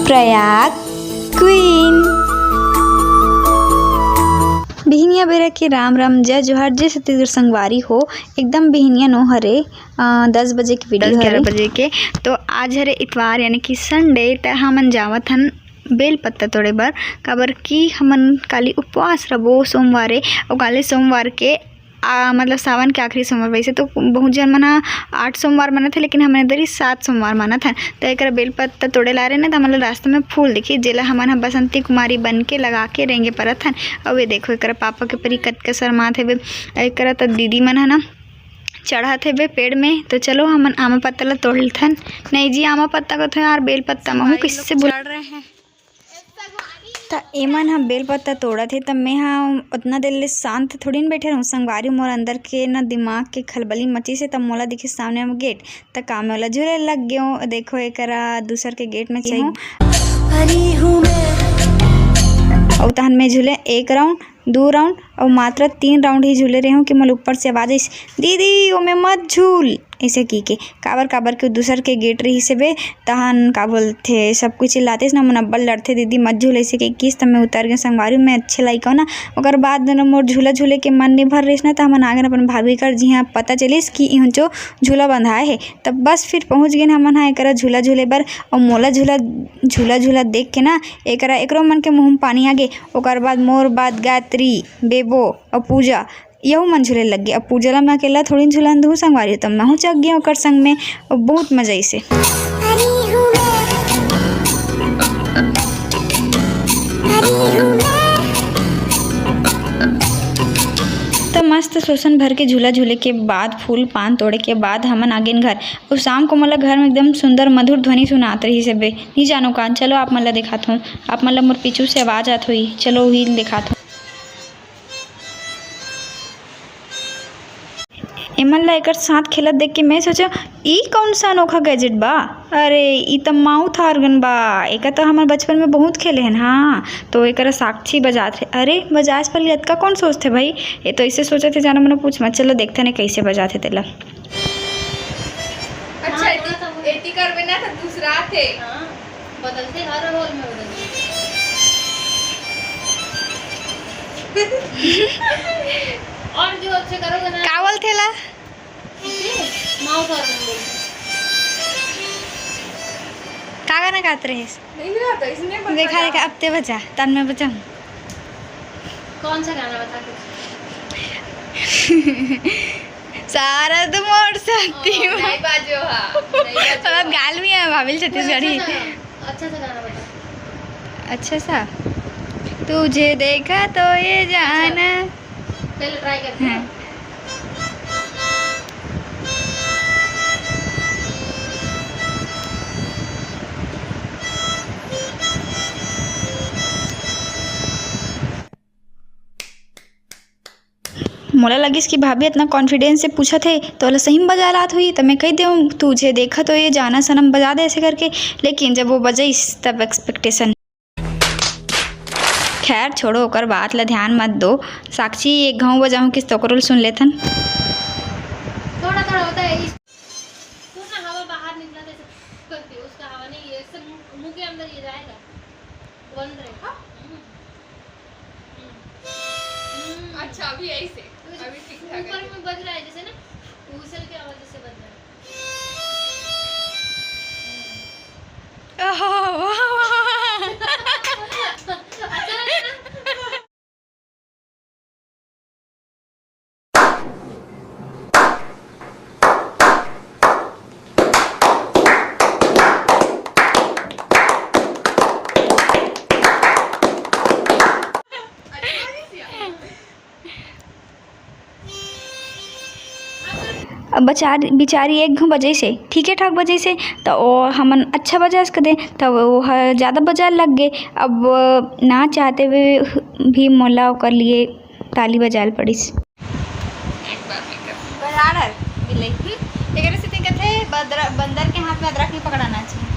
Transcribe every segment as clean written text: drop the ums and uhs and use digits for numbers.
Prayag queen. बिहनिया बेरा के राम राम जय जोहार जय छत्तीसगढ़ संगवारी हो। एकदम बिहनिया नो हरे 10 बजे की वीडियो हरे 11 बजे के। तो आज हरे इतवार यानी कि संडे। त हमन जावत हन बेल पत्ता तोड़े बर, काबर कि हमन काली उपवास रबो सोमवारे और काले सोमवार के मतलब सावन के आखिरी सोमवार। वैसे तो बहुत जन मन 8 सोमवार मानत है, लेकिन हमने इधर ही 7 सोमवार मानत है। तो एक बेल पत्ता तोड़े ला रहे ना, तो हमारे रास्ते में फूल देखी जेला हमन बसंती कुमारी बन के लगा के रेंगे परत हन। और ये देखो एक पापा के परी कतका शर्मात है। एक तो दीदी मन है ना चढ़ात है पेड़ में। तो चलो हमन आमा पत्ता ला तोड़ लेथन। नहीं जी आमा पत्ता को तो यार बेल पत्ता महू किससे बुला रहे हैं। तो एमन हम बेल पत्ता तोड़ा थे, तब मैं उतना देर ले शांत थोड़ी न बैठे रहूँ। संगवारी मोर अंदर के ना दिमाग के खलबली मची से तब मोला दिखे सामने में गेट। तब काम में वाला झूले लग गयो। देखो एक दूसर के गेट में चाहिए और तहन में झूले 1 राउंड 2 राउंड और मात्र 3 राउंड ही झूले रहे हूँ कि मोला ऊपर से आवाज आई दीदी ओ में मत झूल ऐसे की के काबर के दूसर के गेट रही से बे। तहन का बोलते सब कुछ चिल्लाते ना मन अब्बल लड़ते दीदी मत झूल ऐसे के किस। तब मैं उतर गए संगवारी में अच्छे लाइक हो ना। ओकर बाद मोर झूला झूले के मन नहीं भर रही ना। तो हमन आगे अपन भाभी कर जी हाँ पता चलिस कि यहाँ जो झूला बंधाए है। तब बस फिर पहुँच गए हमन हाँ एक झूला झूले बर। और मोला झूला देख के ना एकरो मन के मुँह में पानी आ गए। ओकर बाद मोर बाद गायत्री बेबो और पूजा यहू मन झूले लग गए। अब पूजा ला मैं अकेला थोड़ी झूलन दूँ संगवारी, तब मैं चक गई ओकर संग में और बहुत मजा इसे। तो मस्त शोषण भर के झूला झूले के बाद फूल पान तोड़े के बाद हमन आ गए घर। और शाम को मतलब घर में एकदम सुंदर मधुर ध्वनि सुनात रही से बे नहीं जानो कान। चलो आप मतलब दिखात हूँ, आप मतलब मोर पीछू से आवाज आत हुई। चलो वही दिखात हूँ। एमन ला एकर साथ खेलत देख के मैं सोचा ई कौन सा अनोखा गैजेट बा। अरे ई तो माउथ ऑर्गन बा। एक तो हमारे बचपन में बहुत खेले हैं। हाँ तो एक साक्षी बजात है। अरे बजाज पर लियत का कौन सोचते भाई। ये तो ऐसे सोचे थे जाना मना पूछ मत। चलो देखते हैं कैसे बजाते तेला। अच्छा एटी कर बिना तो दूसरा थे। हां बदलते हर रोल में बदलते। और जो अच्छे करोगे ना कावल थेला माउथ ऑर्गन का गाना गाते रहे। नहीं आता इसने देखा अब ते बजा तन में बजा। कौन सा गाना बता सारा तुम और सकती हो नहीं बाजो हां अब गाल भी है भाभी छत्तीसगढ़ी। अच्छा सा गाना बता। अच्छा सा तुझे देखा तो ये जाना। पहले ट्राई करते हैं। मोला लगी कि भाभी इतना कॉन्फिडेंस से पूछा थे तो सही में बजा रात हुई। तो मैं कह दूँ तुझे देखा तो ये जाना सनम बजा दे ऐसे करके। लेकिन जब वो बजाइस तब एक्सपेक्टेशन। खैर छोड़ो ओकर बात ला ध्यान मत दो। साक्षी एक घाव बजाऊँ किस तो सुन लेथन। थोड़ा थोड़ा होता है तो ना हवा बाहर निकला तो करती है उसका हवा नहीं ये सब मुंह के अंदर ये जाएगा बंद रहेगा। अच्छा अभी ऐसे अभी ठीक ठाक ऊपर में बज रहा है जैसे ना ऊसल की आवाज से बज रहा बेचारी एक घाव बजे से ठीक है ठाक बजे से। तो वो हमन अच्छा बजा सक दे तब वो ज़्यादा बजा लग गए। अब ना चाहते हुए भी मोला कर लिए ताली बजाल पड़ीस। बंदर के हाथ में अदरक नहीं पकड़ाना चाहिए।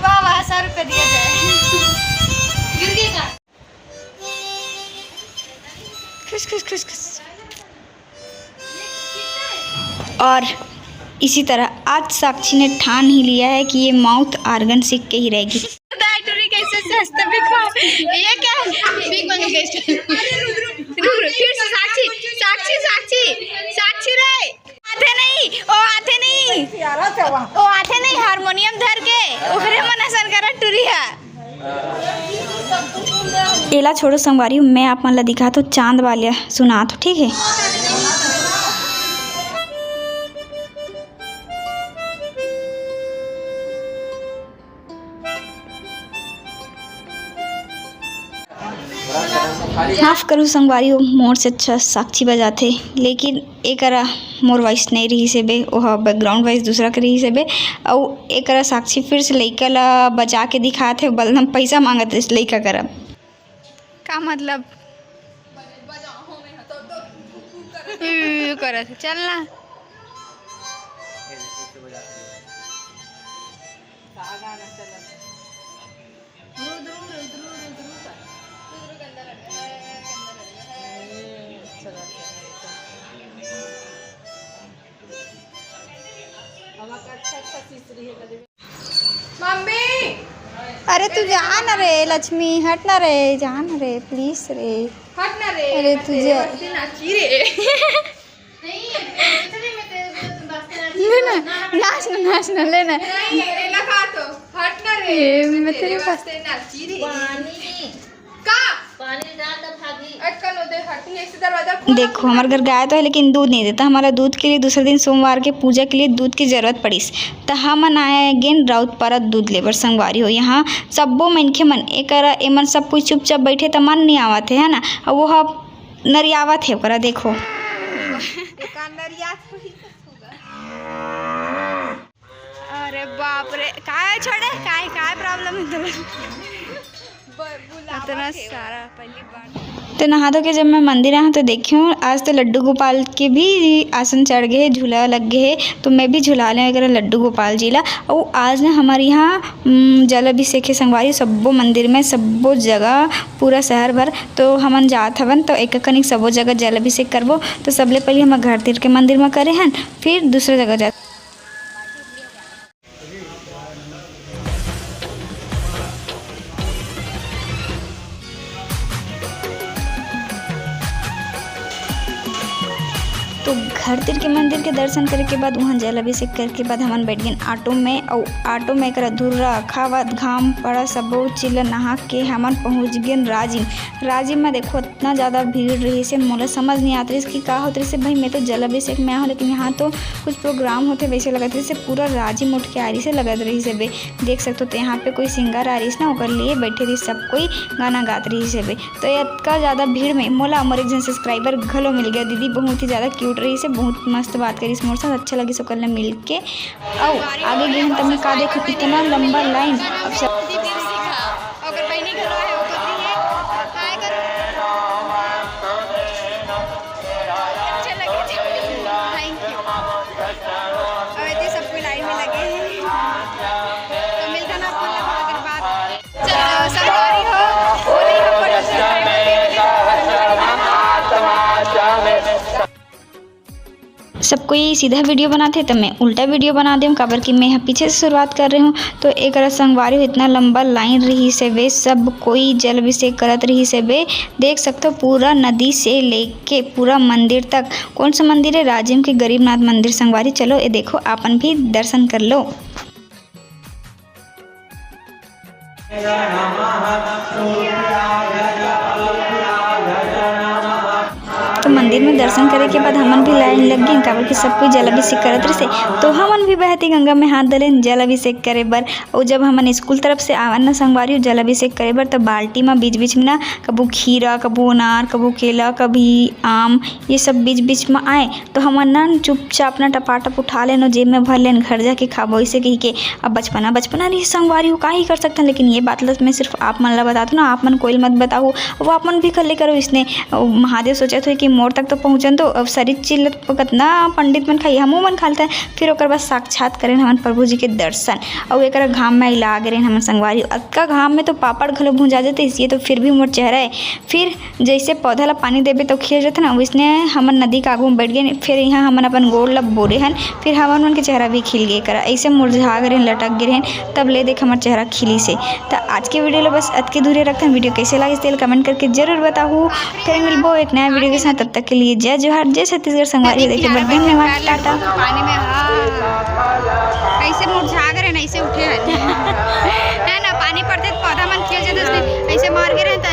वाह वाह 100 रुपये दिया जाए। गिर गया खुश खुश खुश खुश। और इसी तरह आज साक्षी ने ठान ही लिया है कि ये माउथ आर्गन सीख के ही रहेगी। कैसे सस्ता भी खाओ, ये क्या फिर से साक्षी साक्षी साक्षी साक्षी रे आते नहीं हारमोनियम धर के ओकरे मनसन करा टुरिया। एला छोड़ो संगवारी, मैं आप मन ला दिखा तो चांद वालिया सुना तो ठीक है। माफ़ करूँ संगवारी हो, मोर से अच्छा साक्षी बजाते, लेकिन एकरा मोर वॉइस नहीं रही से बे, वह बैकग्राउंड वॉइस दूसरा के रही से बे। और एकरा साक्षी फिर से लइका ला बजा के दिखाते बलदम पैसा मांगत इस लइका करब का मतलब करत चलना। मम्मी अरे तू जा ना रे लक्ष्मी, हट ना रे, जा ना रे प्लीज रे, हट ना रे। अरे तुझे नाची रे लेना नाच ना लेना लगा तो हट ना रे, मैं तेरे पास नाची रे। का पानी डाल दे भागी अटकन दे हटनी एक से दरवाजा खोल। देखो हमारे घर गाय तो है लेकिन दूध नहीं देता। हमारा दूध के लिए दूसरे दिन सोमवार के पूजा के लिए दूध की ज़रूरत पड़ीस, तो हमन आए अगेन राउत परत दूध लेबर संगवारी हो। यहाँ सब्बो मनखे मन एकरा एमन सब कुछ चुपचाप बैठे तो मन नहीं आवत है ना, और वो नरियावत है ओकरा देखो। अरे बाप रे काय छोड़े काय प्रॉब्लम है इतना सारा पहली बार। तो नहा धो के जब मैं मंदिर आया तो देखी हूँ आज तो लड्डू गोपाल के भी आसन चढ़ गए, झूला लग गए है, तो मैं भी झूला लें अगर लड्डू गोपाल जी ला। और आज ना हमारे यहाँ जल अभिषेक है संगवारी, सब्बो मंदिर में सब्बो जगह पूरा शहर भर, तो हमन जात हवन तो एक कनिक सब्बो जगह जल अभिषेक करबो। तो सबले पहले हम घर तिर के मंदिर में करे हैं, फिर दूसरे जगह जा। तो घर तिर के मंदिर के दर्शन करे के बाद वहाँ जल अभिषेक करे के बाद हमन बैठ गए ऑटो में, और ऑटो में एक धुर्रा खावत घाम पड़ा सबो चिल्ला नहा के हमन पहुँच गए राजिम में। देखो इतना ज़्यादा भीड़ रही से मोला समझ नहीं आती कि का होते रही से। भाई मैं तो जल अभिषेक में आऊँ, लेकिन यहाँ तो कुछ प्रोग्राम होते वैसे लगत रही से, पूरा राजिम उठ के आ रही से लगत रही से बे। देख सकते हो तो यहाँ पे कोई सिंगर आ रही है ना, ओकर लिए बैठे रही सब कोई गाना गात रही से बे। तो इतना ज़्यादा भीड़ में मोला हमारे एक जन सब्सक्राइबर घलो मिल गया, दीदी बहुत ही ज़्यादा क्यूट रही से, बहुत मस्त बात करी मोर साथ, अच्छा लगी सब कल मिल के। और आगे गए तब मैं का देखो इतना लंबा लाइन। अब सब सबको ये सीधा वीडियो बनाते तो मैं उल्टा वीडियो बना दूँ, काबर कि मैं यहाँ पीछे से शुरुआत कर रही हूँ। तो एक संगवारी इतना लंबा लाइन रही से वे, सब कोई जल अभिषेक करत रही से वे। देख सकते हो पूरा नदी से लेके पूरा मंदिर तक। कौन सा मंदिर है? राजिम के गरीबनाथ मंदिर संगवारी। चलो ये देखो आपन भी दर्शन कर लो। तो मंदिर में दर्शन करे के बाद हमन भी लाइन लग गई, काबर कि सब कोई जल अभिषेक करत रहे। तो हमन भी बहती गंगा में हाथ धले जल अभिषेक करे बर। और जब हमन स्कूल तरफ से आवन ना संगवारी जल अभिषेक करे बर, तो बाल्टी में बीच बीच में ना कबू खीरा, कबू अनार, कबू केला, कभी आम, ये सब बीच बीच में आए। तो हमन ना चुपचाप ना टपाटप उठा लेनो, जेब में भर लेन, घर जाके खाबो। ऐसे कही के अब बचपना रही संगवारी हो, का ही कर सकते हैं। लेकिन ये बात मैं सिर्फ आप मन ला बताती हूँ ना, आप मन कोई मत बताओ, वो आप मन भी कर ले करो। इसने महादेव सोचे थे कि मोर तक तो पहुँचन तो अब शरीर चिल्लत कतना पंडित मन खाई हमू मन खालते फिर ओकर बाद साक्षात करें हमन प्रभु जी के दर्शन और एक घाम में इला गे हमन संगवारी अतका घाम में तो पापड़ घलो भुंजा जाते इसलिए तो फिर भी मोर चेहरा है फिर जैसे पौधा ला पानी देबे तो खिल जाते ना वैसने हमन नदी के आगू में बैठ गए फिर यहाँ हमन अपन गोड़ ला बोरे हन फिर हमन मन के चेहरा भी खिल गए करा ऐसे मुरझा गए लटक गए तब ले देख हमार चेहरा खिली से। तो आज के वीडियो ला बस अतके दूरे रखते हैं। वीडियो कैसे लगे तेल कमेंट करके जरूर बताओ। फिर मिलबो एक नया वीडियो के साथ, तब तक के लिए जय जोहार, जय छत्तीसगढ़ संगवारी देखे बर धन्यवाद, टाटा। पानी में ऐसे मुरझा गए ना ऐसे उठे रहते हैं ना पानी पड़ते पौधा मन खिल जाते ऐसे मार गए रहता